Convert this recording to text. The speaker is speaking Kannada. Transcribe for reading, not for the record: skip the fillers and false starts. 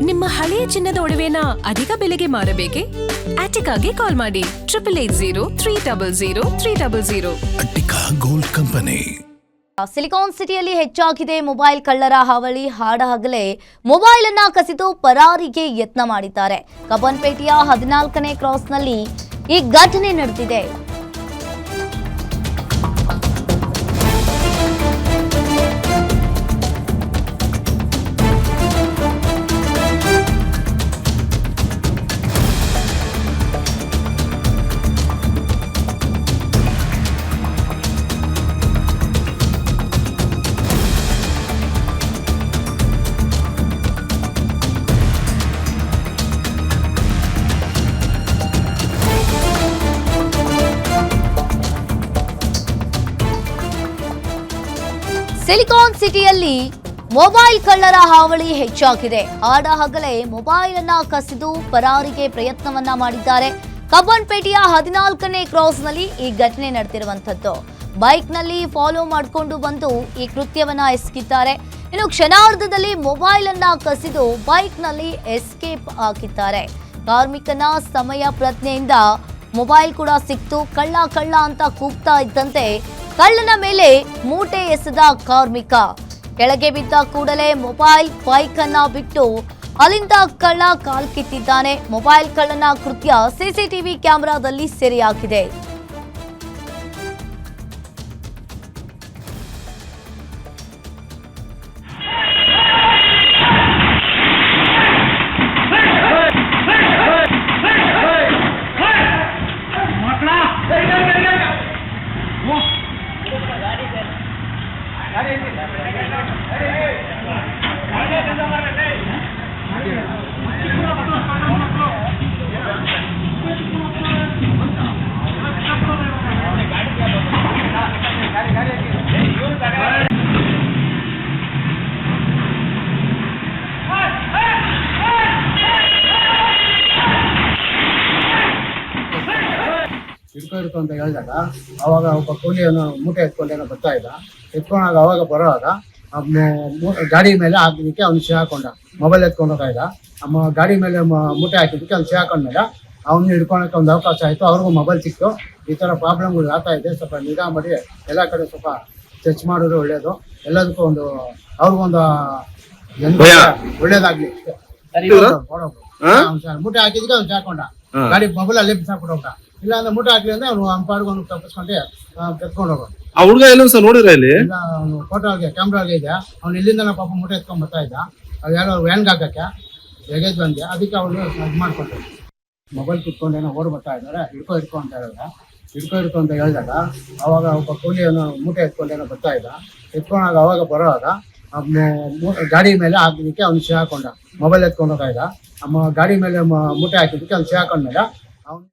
ನಿಮ್ಮ ಹಳೆಯ ಚಿನ್ನದ ಒಡವೆನ ಅಧಿಕ ಬೆಲೆಗೆ ಮಾರಬೇಕೆ? ಆಟಿಕಾಗೆ ಕಾಲ್ ಮಾಡಿ 8880 ಅಟ್ಟಿಕಾ ಗೋಲ್ಡ್ ಕಂಪನಿ. ಸಿಲಿಕಾನ್ ಸಿಟಿಯಲ್ಲಿ ಹೆಚ್ಚಾಗಿದೆ ಮೊಬೈಲ್ ಕಳ್ಳರ ಹಾವಳಿ. ಹಾಡಹಗಲೇ ಮೊಬೈಲ್ ಅನ್ನ ಕಸಿದು ಪರಾರಿಗೆ ಯತ್ನ ಮಾಡಿದ್ದಾರೆ. ಕಬ್ಬನ್ಪೇಟೆಯ 14ನೇ ಕ್ರಾಸ್ನಲ್ಲಿ ಈ ಘಟನೆ ನಡೆದಿದೆ. ಸಿಲಿಕಾನ್ ಸಿಟಿಯಲ್ಲಿ ಮೊಬೈಲ್ ಕಳ್ಳರ ಹಾವಳಿ ಹೆಚ್ಚಾಗಿದೆ. ಹಾಡಹಗಲೇ ಮೊಬೈಲ್ ಅನ್ನ ಕಸಿದು ಪರಾರಿಗೆ ಪ್ರಯತ್ನವನ್ನ ಮಾಡಿದ್ದಾರೆ. ಕಬ್ಬನ್ಪೇಟೆಯ 14ನೇ ಕ್ರಾಸ್ನಲ್ಲಿ ಈ ಘಟನೆ ನಡೆದಿರುವಂತದ್ದು. ಬೈಕ್ ನಲ್ಲಿ ಫಾಲೋ ಮಾಡಿಕೊಂಡು ಬಂದು ಈ ಕೃತ್ಯವನ್ನ ಎಸಗಿದ್ದಾರೆ. ಇನ್ನು ಕ್ಷಣಾರ್ಧದಲ್ಲಿ ಮೊಬೈಲ್ ಅನ್ನ ಕಸಿದು ಬೈಕ್ ನಲ್ಲಿ ಎಸ್ಕೇಪ್ ಆಗಿದ್ದಾರೆ. ಕಾರ್ಮಿಕನ ಸಮಯ ಪ್ರಜ್ಞೆಯಿಂದ ಮೊಬೈಲ್ ಕೂಡ ಸಿಕ್ತು. ಕಳ್ಳ ಕಳ್ಳ ಅಂತ ಕೂಗ್ತಾ ಇದ್ದಂತೆ ಕಳ್ಳನ ಮೇಲೆ ಮೂಟೆ ಎಸೆದ ಕಾರ್ಮಿಕ. ಕೆಳಗೆ ಬಿದ್ದ ಕೂಡಲೇ ಮೊಬೈಲ್ ಬೈಕ್ ಅನ್ನ ಬಿಟ್ಟು ಅಲ್ಲಿಂದ ಕಳ್ಳ ಕಾಲ್ಕಿತ್ತಿದ್ದಾನೆ. ಮೊಬೈಲ್ ಕಳ್ಳನ ಕೃತ್ಯ ಸಿಸಿಟಿವಿ ಕ್ಯಾಮೆರಾದಲ್ಲಿ ಸೆರೆಯಾಗಿದೆ. ಹಿಡ್ಕೊಂಡು ಅಂತ ಹೇಳಿದಾಗ ಅವಾಗ ಒಬ್ಬ ಕೂಲಿಯನ್ನು ಮೂಟೆ ಎತ್ಕೊಂಡೇನೋ ಬರ್ತಾ ಇದ್ದ. ಎತ್ಕೊಂಡಾಗ ಅವಾಗ ಬರೋವಾಗ ಗಾಡಿ ಮೇಲೆ ಹಾಕಿದಕ್ಕೆ ಅವ್ನು ಹಾಕೊಂಡ. ಮೊಬೈಲ್ ಎತ್ಕೊಂಡು ಹೋಗ್ತಾ ಇದ್ದ. ಗಾಡಿ ಮೇಲೆ ಮೂಟೆ ಹಾಕಿದಕ್ಕೆ ಅವ್ನು ಹಾಕೊಂಡ್ಮೇಲೆ ಅವ್ನು ಹಿಡ್ಕೊಳಕ್ಕೆ ಒಂದು ಅವಕಾಶ ಆಯಿತು. ಅವ್ರಿಗೂ ಮೊಬೈಲ್ ಸಿಕ್ತು. ಈ ಥರ ಪ್ರಾಬ್ಲಮ್ಗಳು ಆಗ್ತಾ ಇದೆ. ಸ್ವಲ್ಪ ನಿಗಾ ಮಾಡಿ ಎಲ್ಲ ಕಡೆ ಸ್ವಲ್ಪ ಚೆಕ್ ಮಾಡಿದ್ರೆ ಒಳ್ಳೇದು. ಎಲ್ಲದಕ್ಕೂ ಒಂದು ಅವ್ರಿಗೊಂದು ಒಳ್ಳೇದಾಗ್ಲಿ. ಮೂಟೆ ಹಾಕಿದಕ್ಕೆ ಅವ್ನು ಹಾಕೊಂಡ. ಗಾಡಿ ಮೊಬೈಲ್ ಅಲ್ಲೇ ಬಿಸಾಕ್ಬಿಟ್ಟು ಹೋಗ್ದ. ಇಲ್ಲ ಅಂದ್ರೆ ಮೂಟೆ ಹಾಕಲಿ ಅಂದ್ರೆ ಅವ್ನು ಅಂಪಾಡ್ಕೊಂಡು ತಪ್ಪಿಸ್ಕೊಂಡೆ ಕೆತ್ಕೊಂಡು ಹೋಗೋದು. ಆ ಹುಡುಗ ಎಲ್ಲ ನೋಡಿರ ಇಲ್ಲಿ ಅವನು ಫೋಟೋಗೆ ಕ್ಯಾಮ್ರಾಗೆ ಇದೆ. ಅವ್ನು ಇಲ್ಲಿಂದ ಪಾಪ ಮೂಟೆ ಎತ್ಕೊಂಡ್ ಬರ್ತಾ ಇದ್ದ. ಅದು ಯಾರೋ ವ್ಯಾನ್ಗೆ ಹಾಕಕ್ಕೆ ಲಗೇಜ್ ಬಂದೆ. ಅದಕ್ಕೆ ಅವನು ಇದು ಮಾಡ್ಕೊಂಡ್ರು. ಮೊಬೈಲ್ ಕಿತ್ಕೊಂಡೇನೋ ಓಡ್ ಬರ್ತಾ ಇದ್ದಾರೆ. ಹಿಡ್ಕೊ ಅಂತ ಹೇಳಿದ್ರೆ ಹಿಡ್ಕೊ ಅಂತ ಹೇಳಿದಾಗ ಅವಾಗ ಒಬ್ಬ ಕೂಲಿಯನ್ನು ಮೂಟೆ ಎತ್ಕೊಂಡೇನೋ ಬರ್ತಾ ಇದ್ದ. ಎತ್ಕೊಂಡಾಗ ಅವಾಗ ಬರೋವಾಗ ಗಾಡಿ ಮೇಲೆ ಹಾಕಿದಕ್ಕೆ ಅವ್ನು ಹಾಕೊಂಡ. ಮೊಬೈಲ್ ಎತ್ಕೊಂಡು ಹೋಗ್ತಾ ಇದ್ದ. ಗಾಡಿ ಮೇಲೆ ಮೂಟೆ ಹಾಕಿದಕ್ಕೆ ಅವ್ನು ಹಾಕೊಂಡ್ಮೇಲೆ ಅವ್ನು